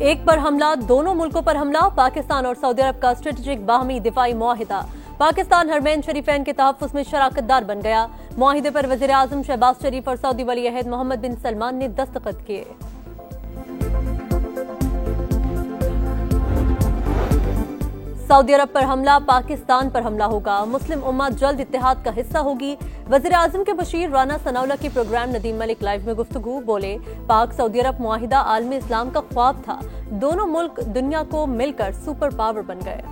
एक पर हमला, दोनों मुल्कों पर हमला। पाकिस्तान और सऊदी अरब का स्ट्रेटेजिक बाहमी दिफाई मुआहिदा। पाकिस्तान हरमैन शरीफैन के तहफ्फुज़ में शराकतदार बन गया। मुआहिदे पर वज़ीर आज़म शहबाज शरीफ और सऊदी वली अहद मोहम्मद बिन सलमान ने दस्तखत किए। सऊदी अरब पर हमला, पाकिस्तान पर हमला होगा। मुस्लिम उम्मा जल्द इत्तेहाद का हिस्सा होगी। वज़ीर आज़म के बशीर राना सनाउल्लाह की प्रोग्राम नदीम मलिक लाइव में गुफ्तगू। बोले, पाक सऊदी अरब मुआहिदा आलमी इस्लाम का ख्वाब था। दोनों मुल्क दुनिया को मिलकर सुपर पावर बन गए।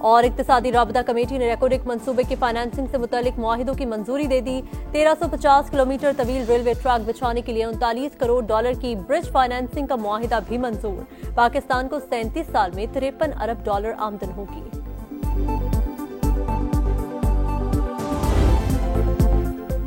और इक्तिसादी राबता कमेटी ने रेकोडिक मंसूबे की फाइनेंसिंग से मुतालिक मुआहिदों की मंजूरी दे दी। 1350 किलोमीटर तवील रेलवे ट्रैक बिछाने के लिए 39 करोड़ डॉलर की ब्रिज फाइनेंसिंग का मुआहिदा भी मंजूर। पाकिस्तान को 37 साल में 53 अरब डॉलर आमदन होगी।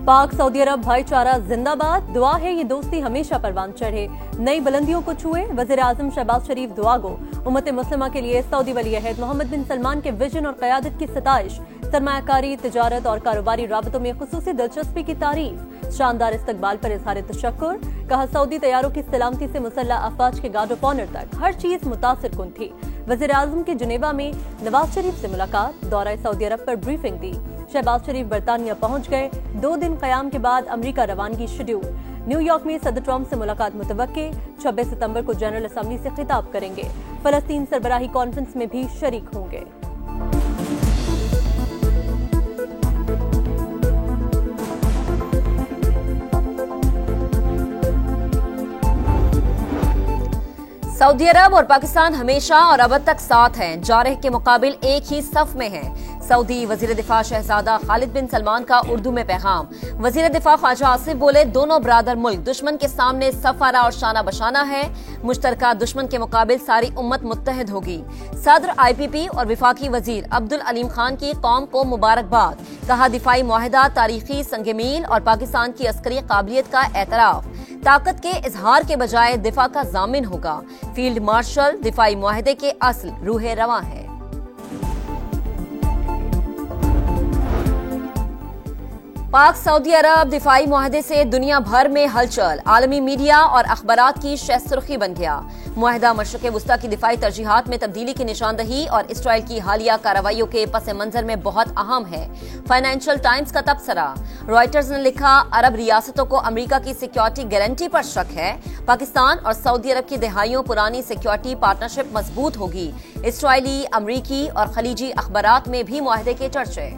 पाक सऊदी अरब भाईचारा जिंदाबाद। दुआ है ये दोस्ती हमेशा परवान चढ़े, नई बुलंदियों को छुए। वज़ीर आज़म शहबाज शरीफ दुआ गो। उम्मत मुस्लिमा के लिए सऊदी वली अहद मोहम्मद बिन सलमान के विजन और क़यादत की सताइश। सरमायाकारी, तिजारत और कारोबारी राबतों में खुसूसी दिलचस्पी की तारीफ। शानदार इस्तकबाल पर इज़हार तशक्कुर। कहा, सऊदी तैयारों की सलामती से मुसल्लह अफवाज के गार्ड ऑफ ऑनर तक हर चीज मुतासिर कुन थी। वज़ीर आज़म की जिनेवा में नवाज शरीफ से मुलाकात। दौरा सऊदी अरब पर ब्रीफिंग दी। शहबाज शरीफ बरतानिया पहुंच गए। 2 दिन क़याम के बाद अमरीका रवानगी शेड्यूल। न्यूयॉर्क में सदर ट्रंप से मुलाकात मुतवक्के। 26 सितंबर को जनरल असम्बली से खिताब करेंगे। फलस्तीन सरबराही कॉन्फ्रेंस में भी शरीक होंगे। सऊदी अरब और पाकिस्तान हमेशा और अब तक साथ हैं, जारह के मुकाबिल एक ही सफ में हैं। सऊदी वजीर दिफा शहजादा खालिद बिन सलमान का उर्दू में पैगाम। वजीर दिफा ख्वाजा आसिफ बोले, दोनों बरादर मुल्क दुश्मन के सामने सफारा और शाना बशाना है। मुश्तरका दुश्मन के मुकाबिल सारी उम्मत मुत्तहिद होगी। सदर IPP और विफाकी वजीर अब्दुल अलीम खान की कौम को मुबारकबाद। कहा, दिफाई मुआहिदा तारीखी संगमील और पाकिस्तान की अस्करी काबिलियत का एतराफ ताकत के इजहार के बजाय दिफा का जामिन होगा। फील्ड मार्शल दिफाई मुआहिदे के असल रूह रवां है। पाक सऊदी अरब दिफाई मुआहदे से दुनिया भर में हलचल। आलमी मीडिया और अखबारात की शह सुर्खी बन गया। मुआहिदा मशरिक़ वुस्ता की दिफाई तरजीहात में तब्दीली की निशानदही और इसराइल की हालिया कार्रवाइयों के पस मंजर में बहुत अहम है। फाइनेंशियल टाइम्स का तबसरा। रॉयटर्स ने लिखा, अरब रियासतों को अमरीका की सिक्योरिटी गारंटी पर शक है। पाकिस्तान और सऊदी अरब की दहाइयों पुरानी सिक्योरिटी पार्टनरशिप मजबूत होगी। इसराइली, अमरीकी और खलीजी अखबारात में भी मुआहिदे के चर्चे।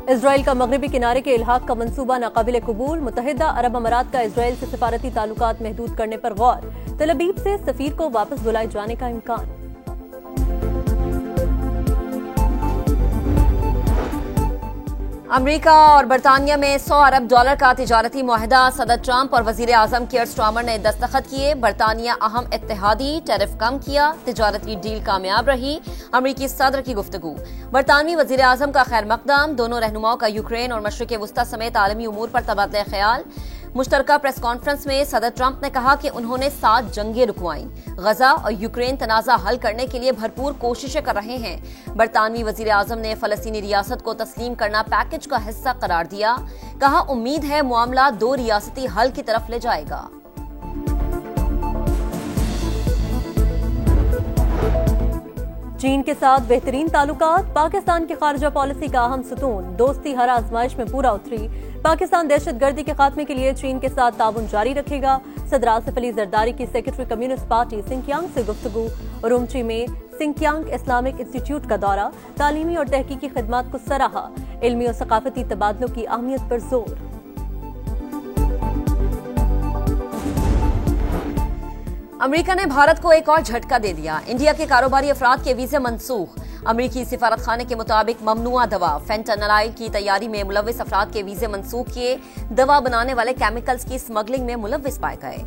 इजराइल का मगरबी किनारे के इल्हाक का मंसूबा नाकाबिल कबूल। मुत्तहिदा अरब अमारात का इजराइल से सिफारती ताल्लुकात महदूद करने पर गौर। तेल अवीव से सफीर को वापस बुलाए जाने का इम्कान। अमरीका और बरतानिया में 100 अरब डॉलर का तिजारती मुआहिदा। सदर ट्रंप और वजीर आजम कियर स्टारमर ने दस्तखत किए। बरतानिया अहम इत्तेहादी, टैरिफ कम किया। तिजारती डील कामयाब रही। अमरीकी सदर की गुफ्तगू। बरतानवी वजीर आजम का खैर मकदम। दोनों रहनुमाओं का यूक्रेन और मशरिक़ वुस्ता समेत आलमी उमूर पर तबादला ख्याल। मुश्तरका प्रेस कॉन्फ्रेंस में सदर ट्रंप ने कहा कि उन्होंने 7 जंगें रुकवाई। गजा और यूक्रेन तनाज़ा हल करने के लिए भरपूर कोशिशें कर रहे हैं। बरतानवी वजीर आजम ने फलस्तीनी रियासत को तस्लीम करना पैकेज का हिस्सा करार दिया। कहा, उम्मीद है मामला 2 रियासती हल की तरफ ले जाएगा। चीन के साथ बेहतरीन ताल्लुकात। पाकिस्तान की खारजा पॉलिसी का अहम सुतून। दोस्ती हर आजमाइश में पूरा उतरी। पाकिस्तान दहशतगर्दी के खात्मे के लिए चीन के साथ ताउन जारी रखेगा। सदर आसिफ अली जरदारी की सेक्रेटरी कम्युनिस्ट पार्टी सिंकियांग से गुफ्तगू। उरुमची में सिंकियांग इस्लामिक इंस्टीट्यूट का दौरा। तालीमी और तहकीकी खिदमात को सराहा। इल्मी और सकाफती तबादलों की अहमियत पर जोर। अमेरिका ने भारत को एक और झटका दे दिया। इंडिया के कारोबारी अफराद के वीजे मनसूख। अमेरिकी सिफारत खाने के मुताबिक ममनुआ दवा फेंटानाइल की तैयारी में मुलव्विस अफराद के वीजे मनसूख किए। दवा बनाने वाले केमिकल्स की स्मगलिंग में मुलव्विस पाए गए।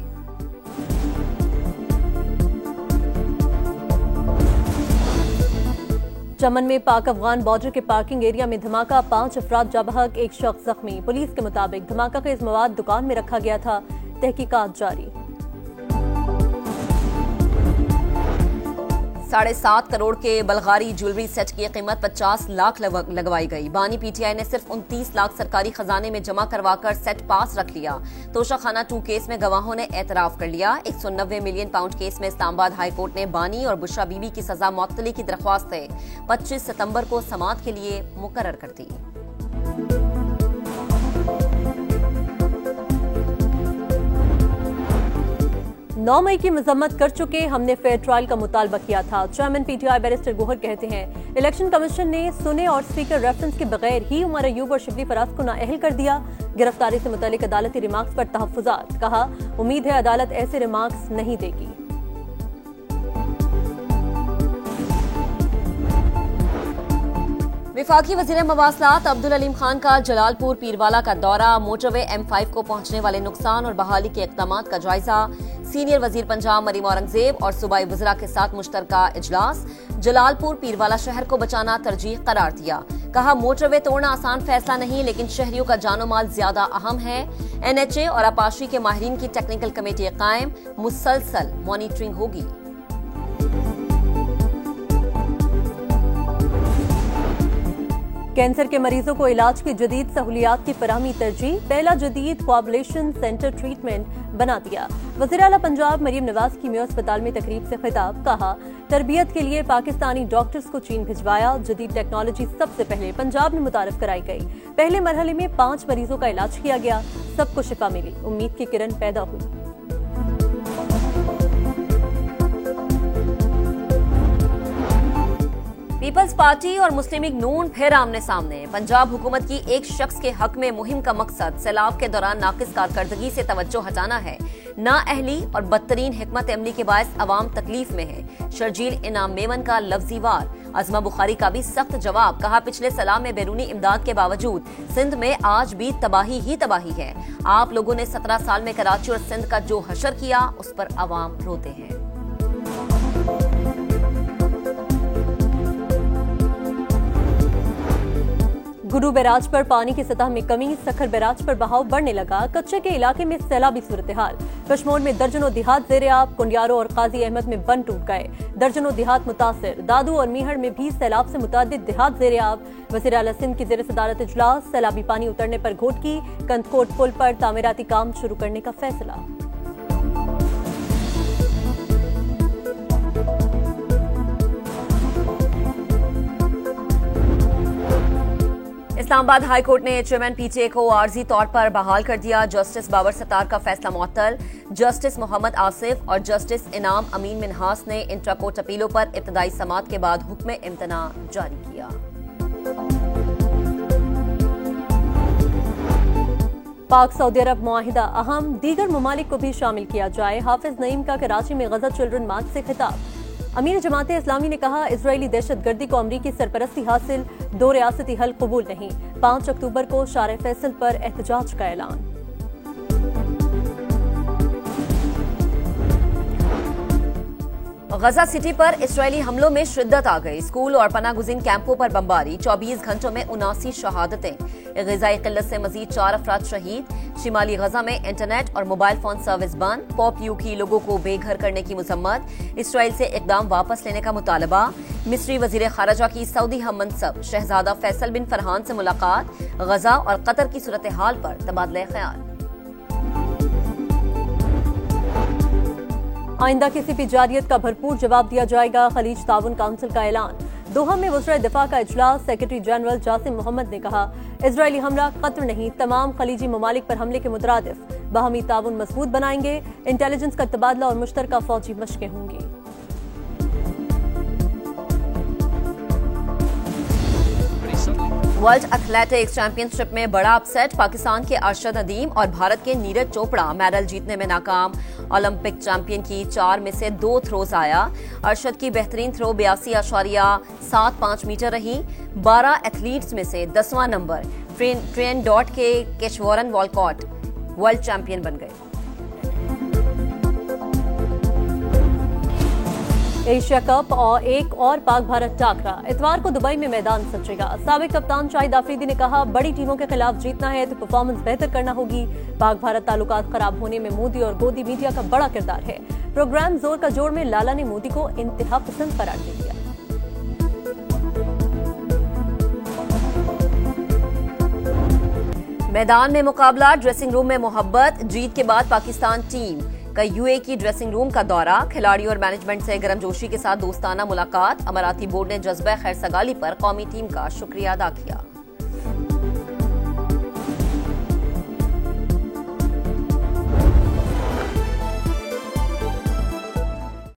चमन में पाक अफगान बॉर्डर के पार्किंग एरिया में धमाका। 5 अफराद जबहक, 1 शख्स जख्मी। पुलिस के मुताबिक धमाका खेज मवाद दुकान में रखा गया था। तहकीकात जारी। 7.5 करोड़ के बल्गारी ज्वेलरी सेट की कीमत 50 लाख लगवाई गई। बानी पीटीआई ने सिर्फ 29 लाख सरकारी खजाने में जमा करवाकर सेट पास रख लिया। तोशाखाना 2 केस में गवाहों ने एतराफ कर लिया। 190 मिलियन पाउंड केस में इस्लामाबाद हाई कोर्ट ने बानी और बुशरा बीबी की सजा मुअत्तली की दरख्वास्त 25 सितंबर को समाअत के लिए मुकर्रर कर दी। नौ मई की मजम्मत कर चुके, हमने फेयर ट्रायल का मुतालबा किया था। चेयरमैन पीटीआई बैरिस्टर गोहर कहते हैं इलेक्शन कमीशन ने सुने और स्पीकर रेफरेंस के बगैर ही उमर अयूब और शिबली फराज को नाअहल कर दिया। गिरफ्तारी से मुतालिक अदालती रिमार्क्स पर तहफ्फुजात, कहा उम्मीद है अदालत ऐसे रिमार्क्स नहीं देगी। विफाकी वजीर मवासलात अब्दुल अलीम खान का जलालपुर पीरवाला का दौरा, मोटरवे M5 को पहुंचने वाले नुकसान और बहाली के इक़दामात का जायजा। सीनियर वजीर पंजाब मरीम औरंगजेब और सूबाई वज़रा के साथ मुश्तरका इजलास। जलालपुर पीरवाला शहर को बचाना तरजीह करार दिया। कहा मोटरवे तोड़ना आसान फैसला नहीं, लेकिन शहरियों का जानो माल ज्यादा अहम है। NHA और आपाशी के माहिरीन की टेक्निकल कमेटी कायम, मुसलसल मॉनिटरिंग होगी। कैंसर के मरीजों को इलाज की जदीद सहूलियात की फराहमी तरजीह, पहला जदीद कोआबुलेशन सेंटर ट्रीटमेंट बना दिया। वज़ीर आला पंजाब मरीम नवाज की मेयो अस्पताल में तकरीब से खिताब, कहा तरबियत के लिए पाकिस्तानी डॉक्टर्स को चीन भिजवाया। जदीद टेक्नोलॉजी सबसे पहले पंजाब में मुतारिफ कराई गई। पहले मरहले में 5 मरीजों का इलाज किया गया, सबको शिफा मिली, उम्मीद की किरण पैदा हुई। पीपल्स पार्टी और मुस्लिम लीग नून फिर आमने सामने। पंजाब हुकूमत की एक शख्स के हक में मुहिम का मकसद सैलाब के दौरान नाकिस कारकर्दगी से तवज्जो हटाना है। नाअहली और बदतरीन हिकमत अमली के बायस अवाम तकलीफ में है। शर्जील इनाम मेमन का लफ्जी वार, अज़मा बुखारी का भी सख्त जवाब। कहा पिछले सलाह में बैरूनी इमदाद के बावजूद सिंध में आज भी तबाही ही तबाही है। आप लोगों ने 17 साल में कराची और सिंध का जो हशर किया उस पर अवाम रोते हैं। गुरु बैराज पर पानी की सतह में कमी, सखर बैराज पर बहाव बढ़ने लगा। कच्चे के इलाके में सैलाबी सूरत हाल। कशमोर में दर्जनों देहात ज़ेर-ए-आब, कुंडियारो और काजी अहमद में बंद टूट गए, दर्जनों देहात मुतासिर। दादू और मीहड़ में भी सैलाब से मुतादिद देहात ज़ेर-ए-आब। वज़ीर आला सिंध की ज़ेर सदारत इजलास, सैलाबी पानी उतरने पर घोटकी, कंदकोट पुल पर तामीराती काम शुरू करने का फैसला। इस्लामाबाद हाई कोर्ट ने चेयरमैन पीटीए को आर्जी तौर पर बहाल कर दिया। जस्टिस बाबर सत्तार का फैसला मुअत्तल। जस्टिस मोहम्मद आसिफ और जस्टिस इनाम अमीन मिन्हास ने इंट्रा कोर्ट अपीलों पर इब्तदाई समाअत के बाद हुक्म इम्तना जारी किया। पाक सऊदी अरब मुआहिदा अहम, दीगर ममालिक को भी शामिल किया जाए। हाफिज नईम का कराची में गजा चिल्ड्रन मार्च से खिताब। अमीर जमाते इस्लामी ने कहा इजरायली दहशतगर्दी को अमरीकी सरपरस्ती हासिल, 2 रियासती हल कबूल नहीं। 5 अक्टूबर को शार फैसल पर एहतजाज का ऐलान। गजा सिटी पर इजरायली हमलों में शिद्दत आ गई। स्कूल और पनागुज़ीन कैंपों पर बमबारी, 24 घंटों में 79 शहादतें। ग़िज़ाई क़िल्लत से मजीद 4 अफराद शहीद। शिमाली गजा में इंटरनेट और मोबाइल फोन सर्विस बंद। पॉप यू की लोगों को बेघर करने की मुज़म्मत। इसराइल से इक़दाम वापस लेने का मुतालबा। मिस्री वज़ीर ख़ारजा की सऊदी हम मनसब शहजादा फैसल बिन फरहान से मुलाकात। गजा और कतर की सूरत हाल पर तबादला ख्याल। आइंदा किसी भी जारियत का भरपूर जवाब दिया जाएगा, खलीज ताउन काउंसिल का ऐलान। दोहा में वज़ीर दिफा का इजलास, सेक्रेटरी जनरल जासिम मोहम्मद ने कहा इजरायली हमला कत्ल नहीं, तमाम खलीजी ममालिक पर हमले के मुतरादिफ। बाहमी ताउन मजबूत बनाएंगे, इंटेलिजेंस का तबादला और मुश्तरका फौजी मशकें होंगी। वर्ल्ड एथलेटिक्स चैंपियनशिप में बड़ा अपसेट, पाकिस्तान के अरशद नदीम और भारत के नीरज चोपड़ा मेडल जीतने में नाकाम। ओलंपिक चैंपियन की 4 में से 2 थ्रोज आया। अरशद की बेहतरीन थ्रो 82.75 मीटर रही। 12 एथलीट्स में से 10वां नंबर ट्रेन डॉट के केशवरन वॉलकॉट वर्ल्ड चैंपियन बन गए। एशिया कप और एक और पाक भारत टाकरा इतवार को दुबई में मैदान सजेगा। साबिक कप्तान शाहिद आफरीदी ने कहा, बड़ी टीमों के खिलाफ जीतना है तो परफॉर्मेंस बेहतर करना होगी। पाक भारत ताल्लुकात खराब होने में मोदी और गोदी मीडिया का बड़ा किरदार है। प्रोग्राम जोर का जोड़ में लाला ने मोदी को इंतहा पसंद करार दे दिया। मैदान में मुकाबला, ड्रेसिंग रूम में मोहब्बत। जीत के बाद पाकिस्तान टीम का यूएई की ड्रेसिंग रूम का दौरा, खिलाड़ियों और मैनेजमेंट से गर्मजोशी के साथ दोस्ताना मुलाकात। अमाराती बोर्ड ने जज्बा खैर सगाली पर कौमी टीम का शुक्रिया अदा किया।